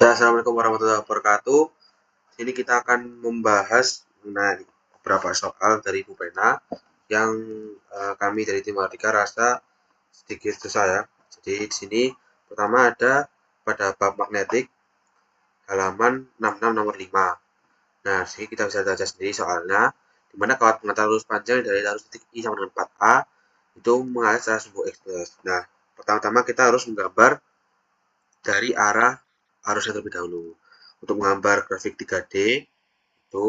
Ya, assalamualaikum warahmatullahi wabarakatuh. Ini kita akan membahas mengenai beberapa soal dari Bu Pena yang kami dari tim Mardika rasa sedikit susah ya. Jadi di sini pertama ada pada bab magnetik halaman 66 nomor 5. Nah, sini kita bisa baca sendiri soalnya di mana kawat pengantar lurus panjang dari arus titik I sama dengan 4A itu mengalir secara sumbu X plus. Nah, pertama-tama kita harus menggambar dari arah arusnya terlebih dahulu. Untuk menggambar grafik 3D itu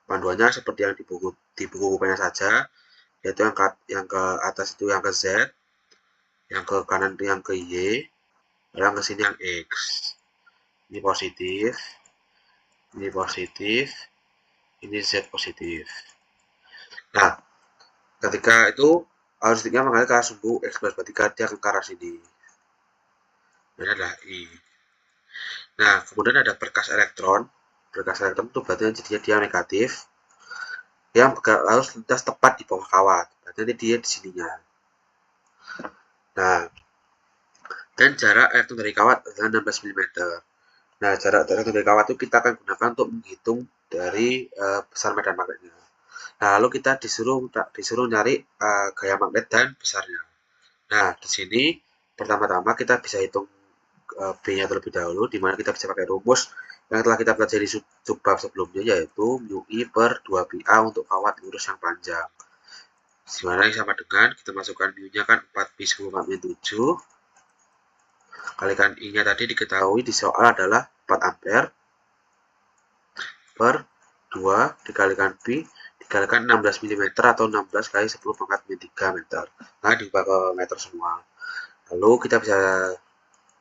panduannya seperti yang di buku bukunya saja, yaitu yang ke atas itu yang ke Z, yang ke kanan itu yang ke Y, yang ke sini yang X. Ini positif, ini positif, ini Z positif. Nah, ketika itu arus listriknya mengalir ke arah sumbu X plus, berarti dia akan ke arah sini. Ini adalah I. Nah, kemudian ada berkas elektron. Berkas elektron itu berarti jadinya dia negatif, yang harus lintas tepat di bawah kawat. Berarti nanti dia di sininya. Nah, dan jarak elektron dari kawat adalah 16 mm. Nah, jarak elektron dari kawat itu kita akan gunakan untuk menghitung dari besar medan magnetnya. Nah, lalu kita disuruh nyari gaya magnet dan besarnya. Nah, di sini pertama-tama kita bisa hitung B-nya terlebih dahulu, di mana kita bisa pakai rumus yang telah kita pelajari di subbab sebelumnya, yaitu mu I per 2pi A untuk kawat lurus yang panjang. Dimana yang sama dengan kita masukkan mu-nya kan 4pi 10⁻⁷, kalikan I-nya tadi diketahui di soal adalah 4 ampere per 2 dikalikan pi dikalikan 16 mm atau 16 kali 10⁻³ meter. Nah, diubah ke meter semua. Lalu kita bisa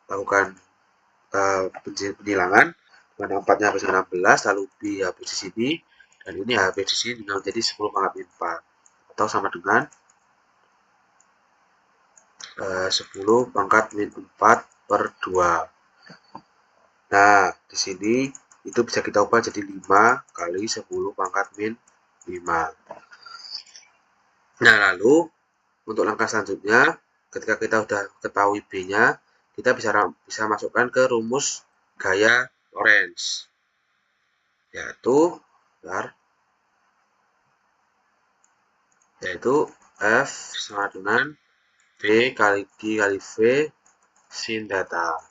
lakukan penilangan, mana 4-nya habis dengan 16, lalu pi habis di sini, dan ini habis di sini tinggal menjadi 10⁻⁴, atau sama dengan 10⁻⁴ per 2. Nah, di sini itu bisa kita ubah jadi 5 kali 10⁻⁵. Nah, lalu untuk langkah selanjutnya, ketika kita sudah ketahui B-nya, kita bisa masukkan ke rumus gaya Lorentz, yaitu F sama dengan B kali Q kali V sin data.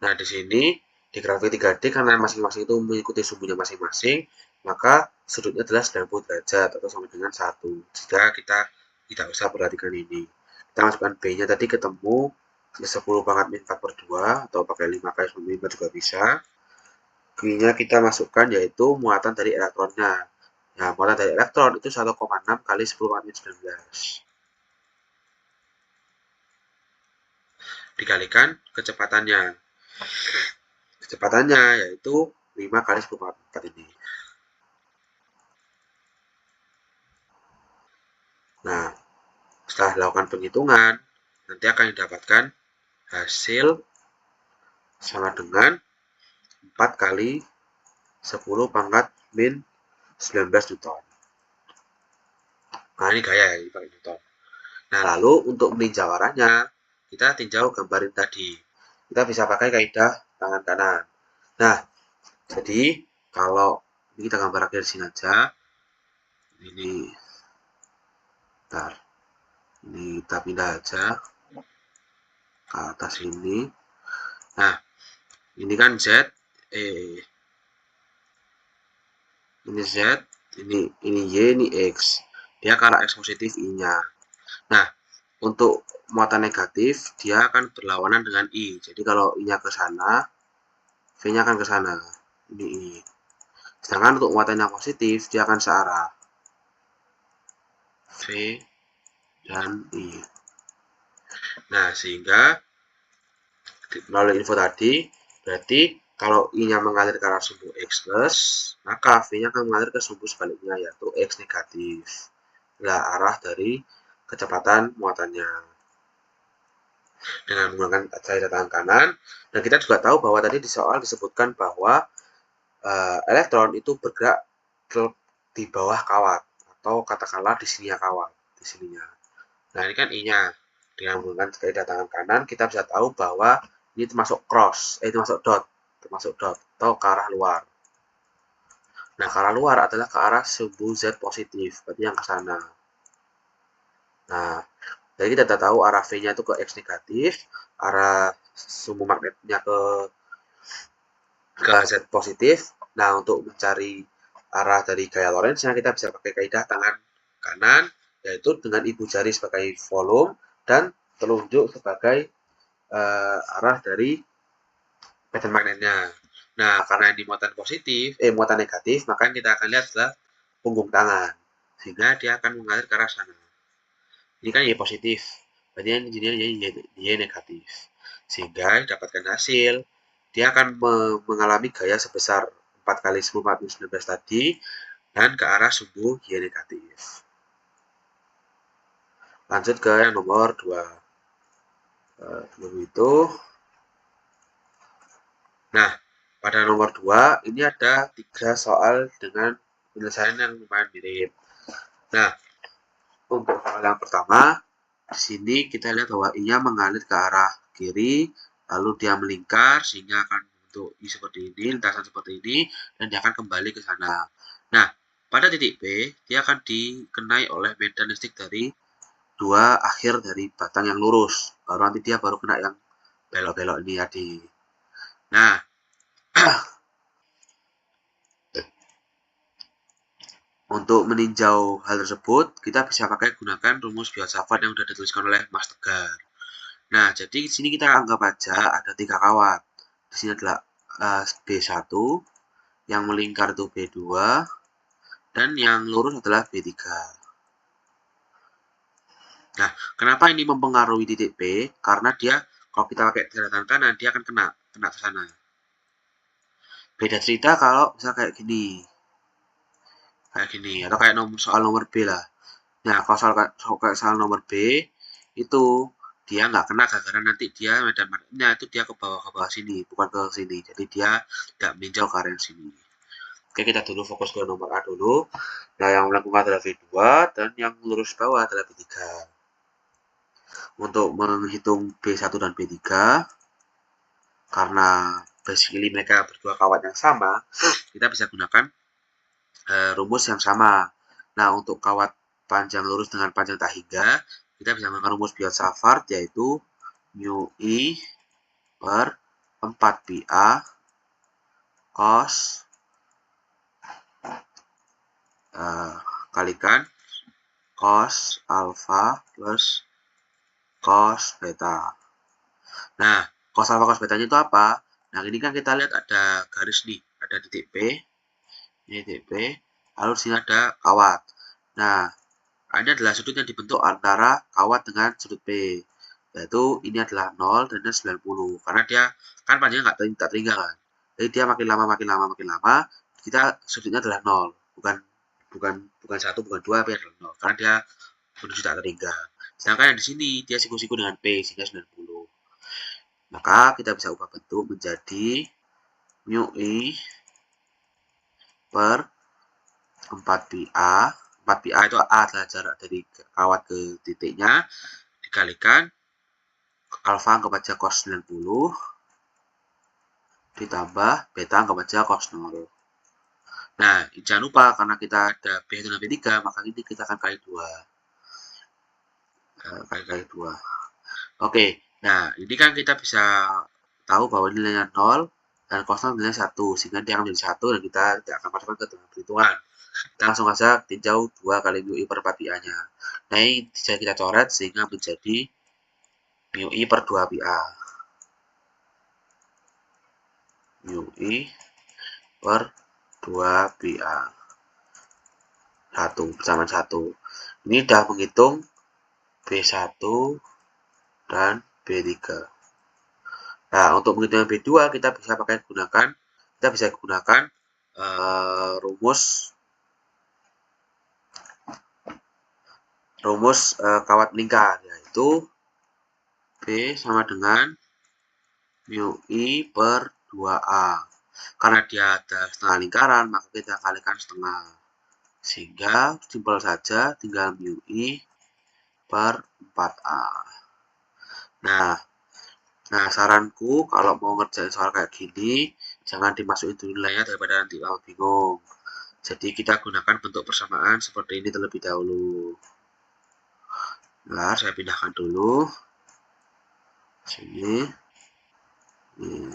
Nah, di sini di grafik 3D karena masing-masing itu mengikuti sumbunya masing-masing, maka sudutnya adalah 90 derajat atau sama dengan 1. Jika kita tidak usah perhatikan ini. Kita masukkan B-nya tadi ketemu 10⁻⁴ per 2 atau pakai 5 kali 10 juga bisa. Q-nya kita masukkan yaitu muatan dari elektronnya. Nah, muatan dari elektron itu 1,6 kali 10⁻⁹. Dikalikan kecepatannya. Kecepatannya yaitu 5 kali 10⁻⁴ ini. Nah, setelah dilakukan penghitungan, nanti akan didapatkan hasil sama dengan 4 kali 10⁻⁻⁹ Newton. Nah, ini gaya ya, pakai Newton. Nah, lalu untuk meninjau arahnya, kita tinjau gambarin tadi. Kita bisa pakai kaidah tangan kanan. Nah, jadi kalau ini kita gambar di sini aja. Ini, bentar. Ini kita pindah aja ke atas ini. Nah, ini kan Z, ini Z, ini Y, ini X. Dia ke arah X positif I-nya. Nah, untuk muatan negatif, dia akan berlawanan dengan I. Jadi kalau I-nya ke sana, V-nya akan ke sana. Ini I. Sedangkan untuk muatan yang positif, dia akan searah. V dan I. Nah, sehingga melalui info tadi, berarti kalau I-nya mengalir ke arah sumbu X plus, maka V-nya akan mengalir ke sumbu sebaliknya, yaitu X negatif. Nah, arah dari kecepatan muatannya. Dengan menggunakan cairan tangan kanan, dan kita juga tahu bahwa tadi di soal disebutkan bahwa elektron itu bergerak di bawah kawat, atau katakanlah di sininya kawat, di sininya. Nah, ini kan I-nya. Dengan menggunakan cairan tangan kanan, kita bisa tahu bahwa ini termasuk cross, termasuk dot, termasuk dot atau ke arah luar. Nah, ke arah luar adalah ke arah sumbu Z positif, berarti yang ke sana. Nah, jadi kita sudah tahu arah V-nya itu ke X negatif, arah sumbu magnetnya ke Z positif. Nah, untuk mencari arah dari gaya Lorentz-nya kita bisa pakai kaidah tangan kanan, yaitu dengan ibu jari sebagai volume dan telunjuk sebagai arah dari medan magnetnya. Nah, karena ini muatan negatif, maka yang kita akan lihat adalah punggung tangan, sehingga dia akan mengalir ke arah sana. Ini kan Y positif, berarti yang jadi Y negatif, sehingga dapatkan hasil dia akan mengalami gaya sebesar 4 kali 10⁻19 tadi dan ke arah sumbu Y negatif. Lanjut ke yang nomor 2. Dulu itu. Nah, pada nomor 2 ini ada 3 soal dengan penyelesaian yang lumayan mirip. Nah, untuk soal yang pertama, di sini kita lihat bahwa I-nya mengalir ke arah kiri, lalu dia melingkar sehingga akan membentuk I seperti ini, lintasan seperti ini, dan dia akan kembali ke sana. Nah, pada titik P, dia akan dikenai oleh medan listrik dari dua akhir dari batang yang lurus. Baru nanti dia baru kena yang belok-belok ini tadi. Nah, untuk meninjau hal tersebut, kita bisa pakai gunakan rumus filsafat yang sudah dituliskan oleh Mas Tegar. Nah, jadi di sini kita anggap aja ada 3 kawat. Di sini adalah B1, yang melingkar itu B2, dan yang lurus adalah B3. Nah, kenapa ini mempengaruhi titik P? Karena dia, kalau kita pakai daratan kanan, dia akan kena ke sana. Beda cerita kalau misal kayak gini, atau kayak soal nomor B lah. Nah, kalau soal nomor B itu dia nggak kena gara-gara nanti dia medan magnetnya itu dia ke bawah sini, bukan ke sini. Jadi dia nggak meninjau ke area sini. Oke, kita dulu fokus ke nomor A dulu. Nah, yang melengkung adalah V2 dan yang lurus bawah adalah B3. Untuk menghitung B1 dan B3, karena basically mereka berdua kawat yang sama, kita bisa gunakan rumus yang sama. Nah, untuk kawat panjang lurus dengan panjang tak hingga, kita bisa menggunakan rumus Biot-Savart, yaitu mu I per 4 pi A cos kalikan cos alfa plus cos beta. Nah, cos alfa cos betanya itu apa? Nah, ini kan kita lihat ada garis nih, ada titik P, ini titik P, lalu di sini ada kawat. Nah, ini adalah sudut yang dibentuk antara kawat dengan sudut P, yaitu ini adalah 0 dan ini 90, karena dia kan panjangnya nggak terhingga kan. Jadi dia makin lama, kita sudutnya adalah 0, bukan 1, bukan 2, tapi adalah 0, karena dia menuju tak terhingga. Sedangkan yang di sini dia siku-siku dengan P sehingga 90. Maka kita bisa ubah bentuk menjadi mu I per 4 pi A. 4 pi A itu A adalah jarak dari kawat ke titiknya, dikalikan alfa anggap aja cos 90 ditambah beta anggap aja cos 0. Nah, jangan lupa karena kita ada B1 dan B3, maka ini kita akan kali 2. Kali 2. Oke, nah ini kan kita bisa tahu bahwa nilainya 0 dan cos 0 nilainya 1, sehingga dia akan menjadi 1 dan kita tidak akan masukkan ke dalam perhitungan. Kita langsung saja tinjau 2 kali mu I per 4 pi A-nya. Nah, ini bisa kita coret sehingga menjadi mu I per 2 pi A. Mu I per 2 pi A. 1 bersamaan 1. Ini sudah menghitung B1 dan B3. Nah, untuk menghitung B2 kita bisa gunakan rumus kawat melingkar, yaitu B sama dengan mu I per 2A. Karena dia ada setengah lingkaran, maka kita kalikan setengah. Sehingga simpel saja tinggal mu I per 4A. Nah, Nah, saranku kalau mau ngerjain soal kayak gini, jangan dimasukin dulu nilainya daripada nanti kamu bingung. Jadi kita gunakan bentuk persamaan seperti ini terlebih dahulu. Nah, saya pindahkan dulu. Sini. Ini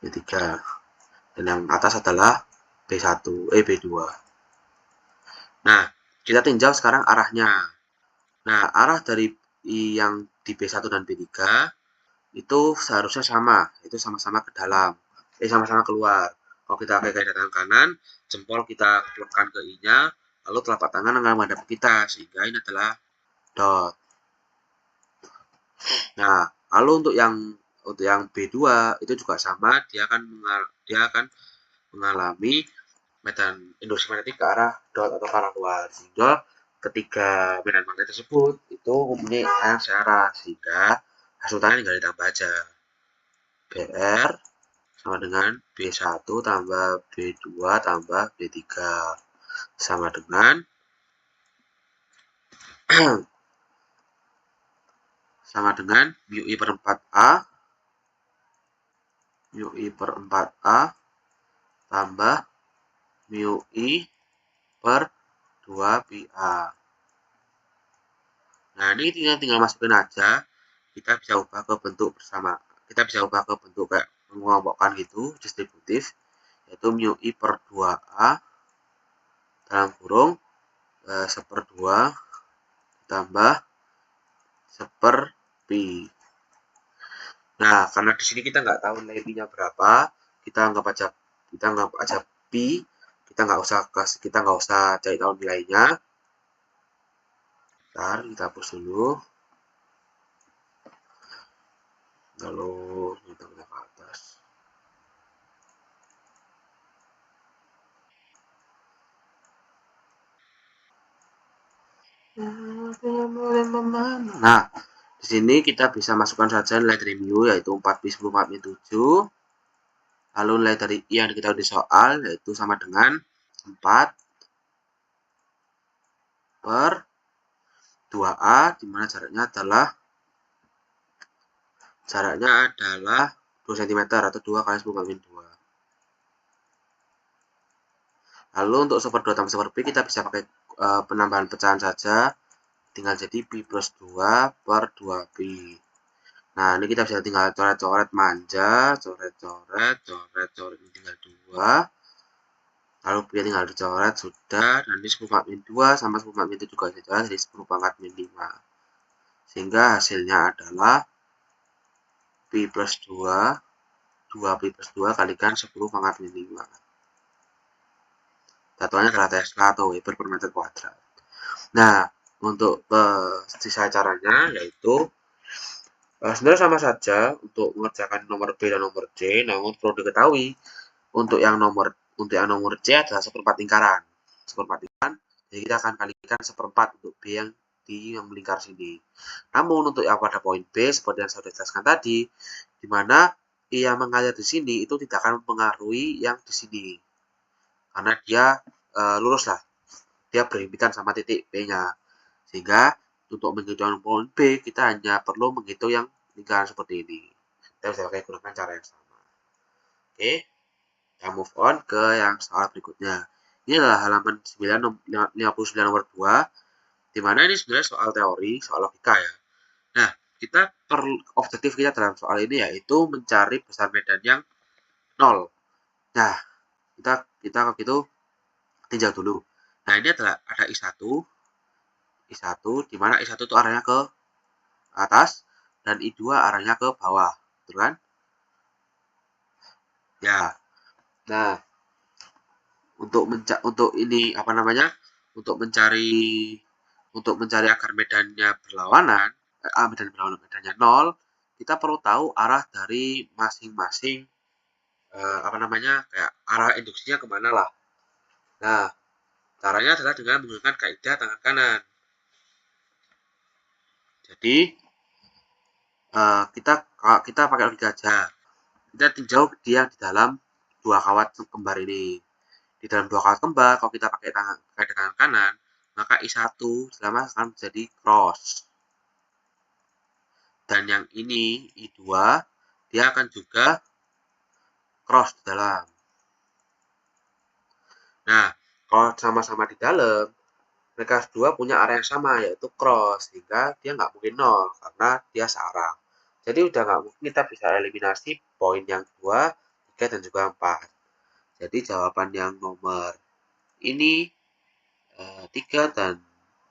B3. Dan yang atas adalah B2. Nah, kita tinjau sekarang arahnya. Nah, arah dari yang di B1 dan B3 itu seharusnya sama, itu sama-sama ke dalam, sama-sama keluar. Kalau kita pakai kaidah tangan kanan, jempol kita kelupkan ke I-nya, lalu telapak tangan akan menghadap kita, sehingga ini adalah dot. Nah, lalu untuk yang B2 itu juga sama, dia akan mengalami medan induksi magnetik ke arah dot atau ke arah luar, sehingga ketiga medan magnet tersebut itu mempunyai searah, sehingga resultannya tinggal ditambah aja. BR sama dengan B1 tambah B2 tambah B3 sama dengan mu I per 4A mu I per 4A tambah mu I per 2PA. Nah, ini tinggal masukin aja. Kita bisa ubah ke bentuk bersama. Kita bisa ubah ke bentuk kayak mengelompokkan gitu, distributif, yaitu mu I per 2A dalam kurung 1/2 tambah 1/pi. Nah, karena di sini kita nggak tahu nilai pi-nya berapa, kita anggap aja pi, kita nggak usah cari tahu nilainya. Bentar, kita hapus dulu. Lalu kita ke atas. Nah, di sini kita bisa masukkan saja nilai dari mu, yaitu 4pi 10 4pi 7. Lalu nilai dari I yang kita di soal, yaitu sama dengan 4 per 2A, dimana jaraknya adalah 2 cm atau 2 kali 10 kali 2. Lalu untuk 1/2 tambah 1/pi kita bisa pakai penambahan pecahan saja, tinggal jadi pi plus 2 per 2pi. Nah, ini kita bisa tinggal coret-coret manja, coret-coret, ini tinggal 2. Lalu pi tinggal dicoret, sudah. Dan ini 10 pangkat min 2 sama 10 pangkat min 7 juga saja, jadi 10 pangkat min 5. Sehingga hasilnya adalah pi plus 2, 2pi plus 2 kalikan 10 pangkat min 5. Satuannya adalah Tesla atau Weber per meter kuadrat. Nah, untuk sisa caranya yaitu sebenarnya sama saja untuk mengerjakan nomor B dan nomor C, namun perlu diketahui untuk yang nomor C adalah 1/4 lingkaran. 1/4 lingkaran, jadi kita akan kalikan 1/4 untuk B yang melingkar sini. Namun untuk yang pada poin B, seperti yang saya sudah jelaskan tadi, di mana I yang mengalir di sini itu tidak akan mempengaruhi yang di sini. Karena dia lurus lah. Dia berhimpitan sama titik B-nya. Sehingga untuk menghitung poin B, kita hanya perlu menghitung yang lingkaran seperti ini. Kita bisa pakai gunakan cara yang sama. Oke, kita move on ke yang soal berikutnya. Ini adalah halaman 59 nomor 2, di mana ini sebenarnya soal teori, soal logika ya. Nah, objektif kita dalam soal ini yaitu mencari besar medan yang 0. Nah, kita kalau gitu tinjau dulu. Nah, ini adalah ada I1, di mana I1 itu arahnya ke atas dan I2 arahnya ke bawah, betul kan? Ya. Nah, untuk ini apa namanya? Untuk mencari agar medannya berlawanan, medannya 0, kita perlu tahu arah dari masing-masing apa namanya? Kayak arah induksinya kemana lah. Nah, caranya adalah dengan menggunakan kaidah tangan kanan. Jadi kita pakai logika aja. Kita tinjau dia di dalam dua kawat kembar ini. Di dalam dua kawat kembar, kalau kita pakai tangan kanan, maka I1 selama akan menjadi cross. Dan yang ini I2 dia akan juga cross di dalam. Nah, kalau sama-sama di dalam, mereka berdua punya area yang sama, yaitu cross, sehingga dia nggak mungkin 0, karena dia searah. Jadi udah nggak mungkin kita bisa eliminasi poin yang 2, 3, dan juga 4. Jadi jawaban yang nomor ini 3 dan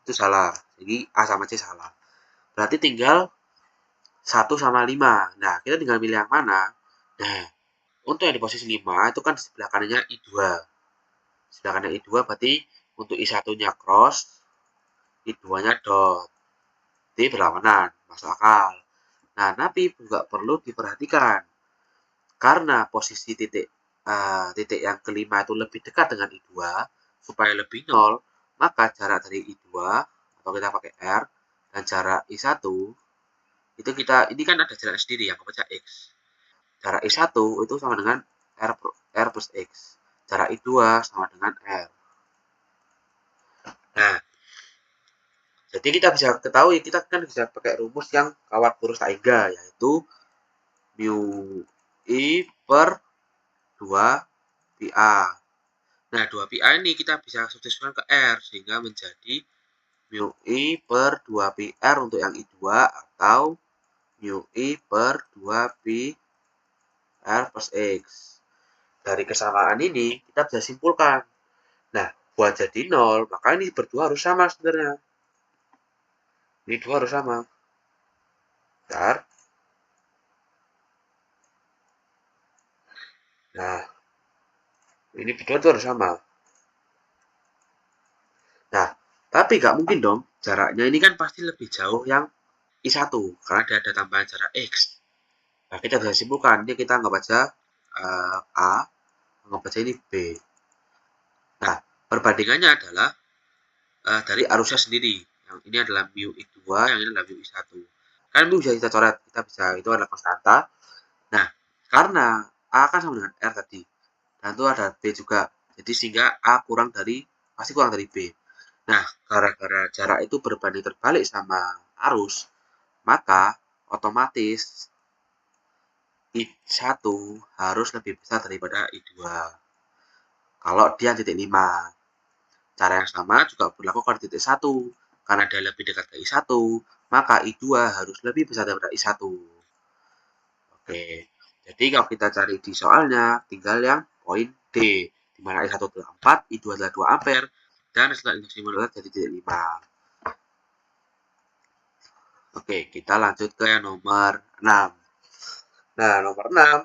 itu salah. Jadi A sama C salah. Berarti tinggal 1 sama 5. Nah, kita tinggal milih yang mana. Nah, untuk yang di posisi 5 itu kan di sebelah kanannya I2. Sebelah kanan I2 berarti untuk I1-nya cross, I2-nya dot. Jadi berlawanan, masuk akal. Nah, tapi juga perlu diperhatikan. Karena posisi titik yang kelima itu lebih dekat dengan I2, supaya lebih 0, maka jarak dari I2, atau kita pakai R, dan jarak I1, itu ini kan ada jarak sendiri yang kebaca X. Jarak I1 itu sama dengan R plus X. Jarak I2 sama dengan R. Nah, jadi kita bisa ketahui, kita kan bisa pakai rumus yang kawat kurus taiga, yaitu mu I per 2 pi A. Nah, 2 pi A ini kita bisa substitusikan ke R, sehingga menjadi mu I per 2 pi R untuk yang I2, atau mu I per 2 pi R plus X. Dari kesamaan ini, kita bisa simpulkan. Nah, buat jadi 0, maka ini berdua harus sama sebenarnya. Ini dua harus sama. Bentar. Nah, ini berdua itu harus sama. Nah, tapi nggak mungkin dong. Jaraknya ini kan pasti lebih jauh yang I1, karena dia ada tambahan jarak X. Nah, kita bisa simpulkan. Ini kita anggap aja A, anggap aja ini B. Nah, perbandingannya adalah dari arusnya sendiri. Yang ini adalah mu I2, yang ini adalah mu I1. Kan mu bisa kita coret, kita bisa, itu adalah konstanta. Nah, karena A kan sama dengan R tadi, dan itu ada B juga. Jadi sehingga A pasti kurang dari B. Nah, gara-gara jarak itu berbanding terbalik sama arus, maka otomatis I1 harus lebih besar daripada I2. Kalau dia titik 5. Cara yang sama juga berlaku pada titik 1. Karena dia lebih dekat ke I1, maka I2 harus lebih besar daripada I1. Oke, jadi kalau kita cari di soalnya, tinggal yang poin D, di mana I1 adalah 4, I2 adalah 2 ampere, dan setelah induksi molekuler jadi titik 5. Oke, kita lanjut ke yang nomor 6. Nah, nomor 6,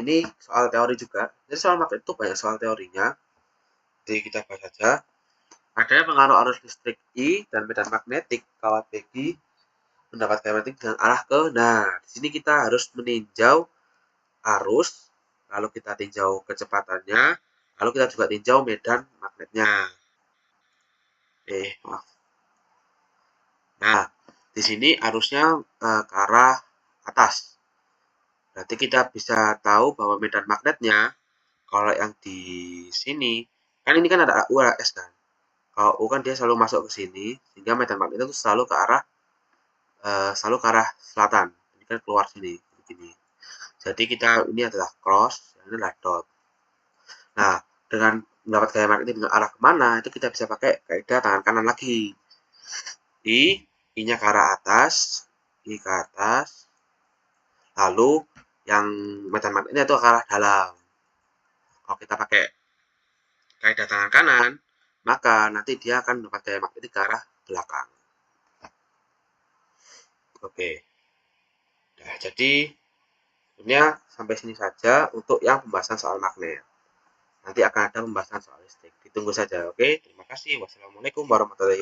ini soal teori juga. Jadi soal magnet itu banyak soal teorinya. Jadi kita bahas saja. Adanya pengaruh arus listrik I dan medan magnetik kawat bagi mendapat gaya magnetik dengan arah ke. Nah, di sini kita harus meninjau arus, lalu kita tinjau kecepatannya, lalu kita juga tinjau medan magnetnya. Maaf. Nah, di sini arusnya ke arah atas. Berarti kita bisa tahu bahwa medan magnetnya, kalau yang di sini, kan ini kan ada U ada S kan. Kalau U kan dia selalu masuk ke sini, sehingga medan magnet itu selalu ke arah selatan. Ini kan keluar sini, begini. Jadi ini adalah cross, ini adalah dot. Nah, dengan mendapat gaya magnet dengan arah kemana, itu kita bisa pakai kaidah tangan kanan lagi. I-nya ke arah atas, I ke atas, lalu yang medan magnetnya itu ke arah dalam. Kalau kita pakai kaidah tangan kanan, maka nanti dia akan mendapat gaya magnetik ke arah belakang. Oke. Nah, jadi sebenarnya sampai sini saja untuk yang pembahasan soal magnet. Nanti akan ada pembahasan soal listrik. Ditunggu saja, oke? Terima kasih. Wassalamualaikum warahmatullahi wabarakatuh.